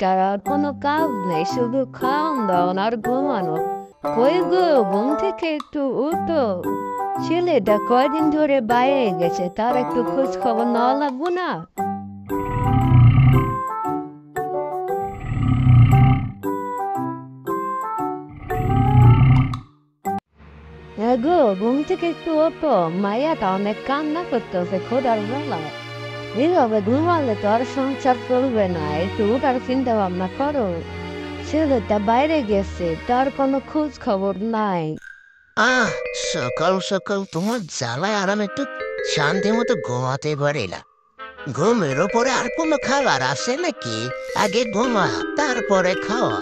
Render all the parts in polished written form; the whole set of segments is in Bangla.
পরিষ্কার আর কোনো কাজ নেই, শুধু খাওয়ান দাওয়ান আর ঘুমানো। কই গো, ঘুম থেকে একটু উঠো। ছেলেটা কয়দিন ধরে বাইরে গেছে, তার একটু খোঁজ খবর নেওয়া লাগবো না? গো, ঘুম থেকে একটু ওঠো, মাইয়াটা অনেক কান্না করতেছে খোদার বেলা। এভাবে ঘুমালে তো আর সংসার চলবে না, একটু উঠার চিন্তা ভাবনা করো। ছেলেটা বাইরে গেছে, তার কোনো খোঁজ খবর নাই। আহ সকাল সকাল তোমার জ্বালায় আর আমি একটু শান্তি মতো ঘুমাতে পারি না। ঘুমের ওপরে আর কোনো খাবার আছে নাকি? আগে ঘুমা, তারপরে খাওয়া।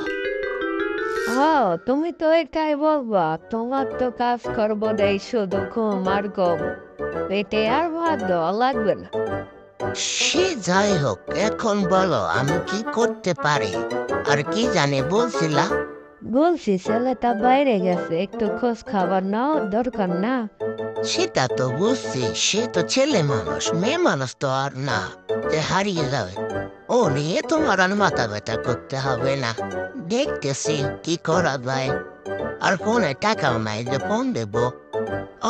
তুমি তো এটাই বলবা, তোমার তো কাজ করবো দেই শুধু ঘুম আর ঘুম, পেটে আর ভাত দেওয়া লাগবে না। সে যাই হোক, এখন বলো আমি কি করতে পারি? আর কি জানি বলছিলা? বলছি ছেলেটা বাইরে গেছে, একটু খোঁজ খাবার নাও দরকার না? সেটা তো বুঝছি, সে তো ছেলে মানুষ, মেয়ে মানুষ তো আর না যে হারিয়ে যাবে। ও নিয়ে তোমার আর মাথা ব্যথা করতে হবে না। দেখতেছি কি করা যায়। আর ফোনে টাকাও নাই যে ফোন দেবো।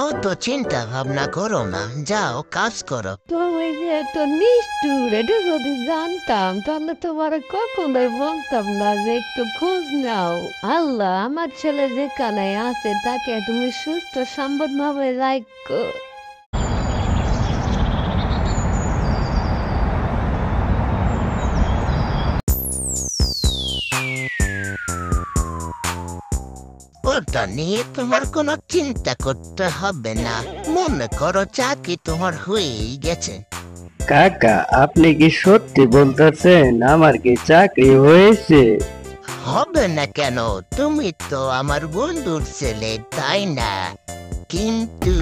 অত চিন্তা ভাবনা করো না, যাও কাজ করো। তুমি যে এত নিষ্ঠুর, এটা যদি জানতাম তাহলে তোমার কখনোই বলতাম না যে একটু খোঁজ নাও। আল্লাহ আমার ছেলে যেখানে আছে তাকে তুমি সুস্থ সম্পূর্ণভাবে রাখো। ওটা নিয়ে তোমার কোনো চিন্তা করতে হবে না। মনে করো চাকরি তোমার হয়েই গেছে। কাকা, আপনি কি সত্যি বলতেছেন আমার কি চাকরি হয়েছে? হবে না কেন? তুমি তো আমার বন্ধুর ছেলে, তাই না? কিন্তু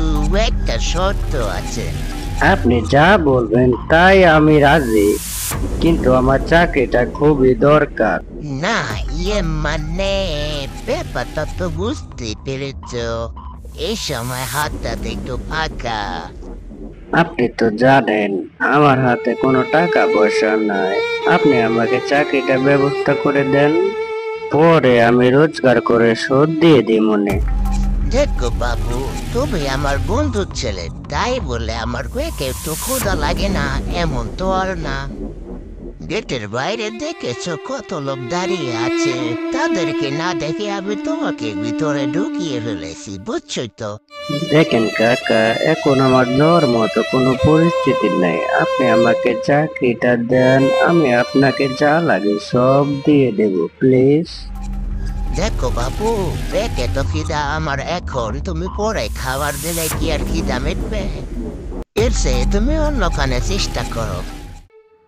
একটা শর্ত আছে। আপনি যা বলবেন তাই আমি রাজি, কিন্তু আমার চাকরিটা খুবই দরকার। না, মানে ব্যাপারটা তো বুঝতে পেরেছ। এই সময় হাতটা একটু ফাঁকা। আপনি তো জানেন আমার হাতে কোনো টাকা পয়সা নাই। আপনি আমাকে চাকরিটা ব্যবস্থা করে দেন, পরে আমি রোজগার করে শোধ দিয়ে দিই মনে। দেখো বাবু, তুমি আমার বন্ধুর ছেলে, তাই বলে আমার পেটে একটু ক্ষুধা লাগে না এমন তো আর না। গেটের বাইরে দেখেছো কত লোক দাঁড়িয়ে আছে, তাদেরকে না দেখে আমি তোমাকে ভিতরে ঢুকিয়ে ফেলেছি, বুঝছোই তো? দেখেন কাকা, এখন আমার যাওয়ার মতো কোনো পরিস্থিতি নেই। আপনি আমাকে চাকরিটা দেন, আমি আপনাকে যা লাগে সব দিয়ে দেব, প্লিজ। দেখো বাবু, পেটে তো খিদা আমার এখন, তুমি পরে খাবার দিলে কি আর খিদা মিটবে? এর চেয়ে তুমি অন্যখানে চেষ্টা করো।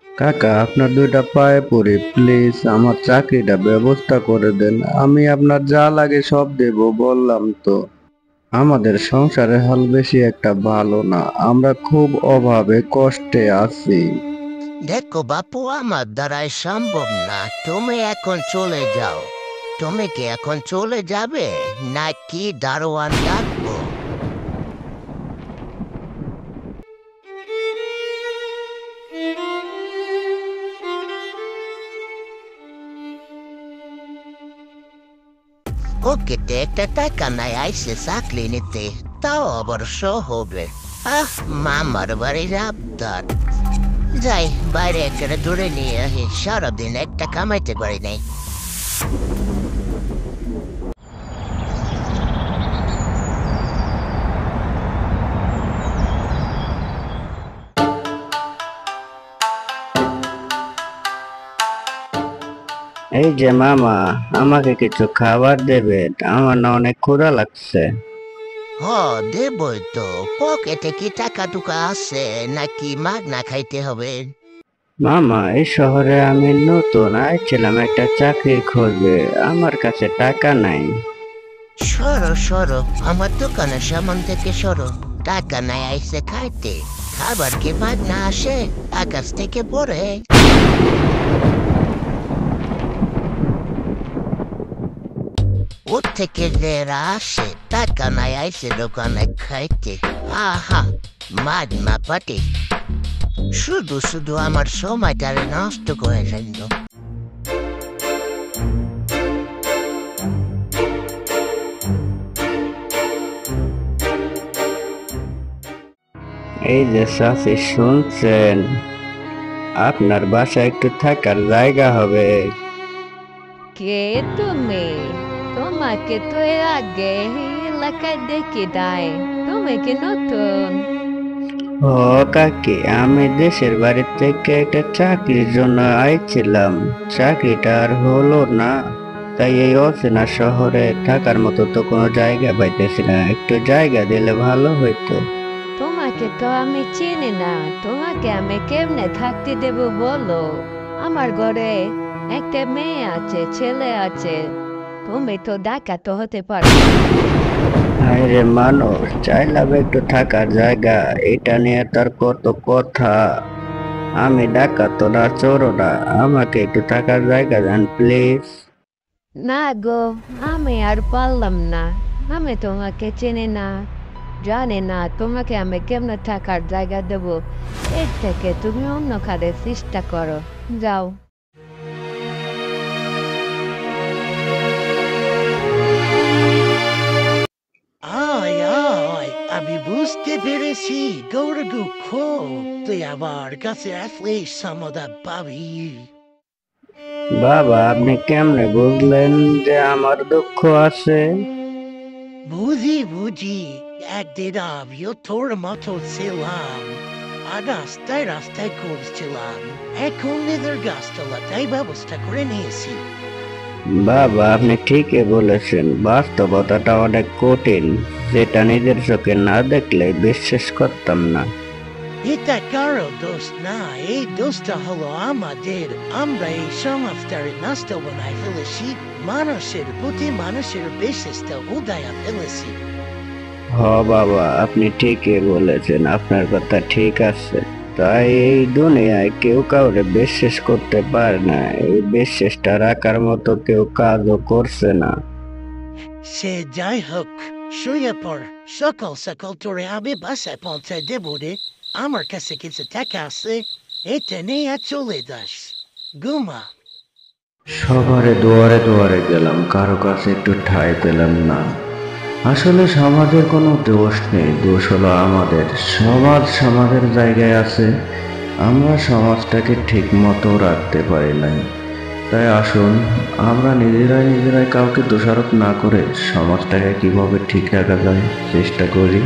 কাকা, আপনার দুইটা পায়ে পড়ি, প্লিজ আমার চাকরিটা ব্যবস্থা করে দেন। আমি আপনার যা লাগে সব দেব, বললাম তো। আমাদের সংসারের হাল বেশি একটা ভালো না, আমরা খুব অভাবে কষ্টে আছি। দেখো বাপু, আমার দ্বারাই সম্ভব না, তুমি এখন চলে যাও। তুমি কি এখন চলে যাবে নাকি দারোয়ান ডাকবো? ওকে তো একটা টাকা নাই আইসে চাকরি নিতে, তাও আবার শহরে। মামার বাড়ির আবদার। যাই বাইরে একটা দূরে নিয়ে আসি, সারাদিন একটা কামাইতে পারি নাই। এই যে মামা, আমাকে কিছু খাবার দেবেন, আমার না অনেক ক্ষুধা লাগছে। হ, দেবই তো। পকেটে কি টাকা টুকা আছে নাকি মাগনা খাইতে হবে? মামা, এই শহরে আমি নতুন আইছিলাম একটা চাকরির খোঁজে, আমার কাছে টাকা নাই। সরো সরো, আমার দোকানের সামন থেকে সরো। টাকা নাই আইসে খাইতে, খাবার কি মাগনা আসে আকাশ থেকে পড়ে? ওর থেকে যারা আসে টাকা নাই আইসে দোকানে খাইতে। আহা, মাগনা পাটি। শুধু শুধু আমার সময়টারে নষ্ট করে ফেলল। এই যে চাচি শুনছেন, আপনার বাসায় একটু থাকার জায়গা হবে। কে তুমি? তোমাকে তো এর আগে এই এলাকায় দেখি নাই। তুমি কি নতুন? ও কাকি, আমি দেশের বাড়ি থেকে একটা চাকরির জন্য আইছিলাম। চাকরিটা আর হলো না, তাই এই অচেনা শহরে থাকার মতো তো কোনো জায়গা পাইতেছি না। একটু জায়গা দিলে ভালো হইতো। তোমাকে তো আমি চিনি না, তোমাকে আমি কেমনে থাকতে দেব বলো? আমার ঘরে একটা মেয়ে আছে, ছেলে আছে, তুমি তো ডাকাত হতে পারো। হায় রে মানুষ, চাইলাম একটু থাকার জায়গা, এটা নিয়ে তার কত কথা। আমি ডাকাত না, চোরও না, আমাকে একটু থাকার জায়গা দেন প্লিজ। না গো, আমি আর পারলাম না। আমি তোমাকে চিনি না, জানি না তোমাকে আমি কেমনে থাকার জায়গা দেব। এর থেকে তুমি অন্য কাজে চেষ্টা করো, যাও। আয় আয়, আমি বুঝতে পেরেছি গৌর দুঃখ তুই আমার কাছে আসলে সমাধান পাবি। বাবা, আপনি কেমনে বুঝলেন যে আমার দুঃখ আছে? বুঝি, একদিন আমিও তোর মতো ছিলাম। আর রাস্তায় রাস্তায় ঘুরছিলাম, এখন নিজের গাছতলাটাই ব্যবস্থা করে নিয়েছি। বাবা, আপনি ঠিকই বলেছেন, বাস্তবতাটা অনেক কঠিন, যেটা নিজের চোখে না দেখলে বিশ্বাস করতাম না। এটা কারো দোষ না, এই দোষটা হলো আমাদের। আমরা এই সমাজটারে নষ্ট বানায় ফেলেছি, মানুষের প্রতি মানুষের বিশ্বাসটা উদয় ফেলেছি। হ বাবা, আপনি ঠিকই বলেছেন, আপনার কথা ঠিক আছে। তাই এই দুনিয়ায় কেউ কাউরে বিশ্বাস করতে পারে না, এই বিশ্বাসটা রাখার মতো কেউ কাজও করছে না। সে যাই হোক, শুয়ে পড়। সকাল সকাল তোরে আমি বাসায় পৌঁছায় দেবো রে। আমার কাছে কিছু টাকা আছে, এটা নিয়ে চলে যাস। ঘুমা। সবারে দুয়ারে দুয়ারে গেলাম, কারো কাছে একটু ঠাঁই পেলাম না। আসলে সমাজের কোনো দোষ নেই, দোষ হলো আমাদের। সমাজ সমাজের জায়গায় আছে, আমরা সমাজটাকে ঠিক মতো রাখতে পারি নাই। তাই আসুন, আমরা নিজেরাই নিজেরাই কাউকে দোষারোপ না করে সমাজটাকে কিভাবে ঠিক রাখা যায় চেষ্টা করি।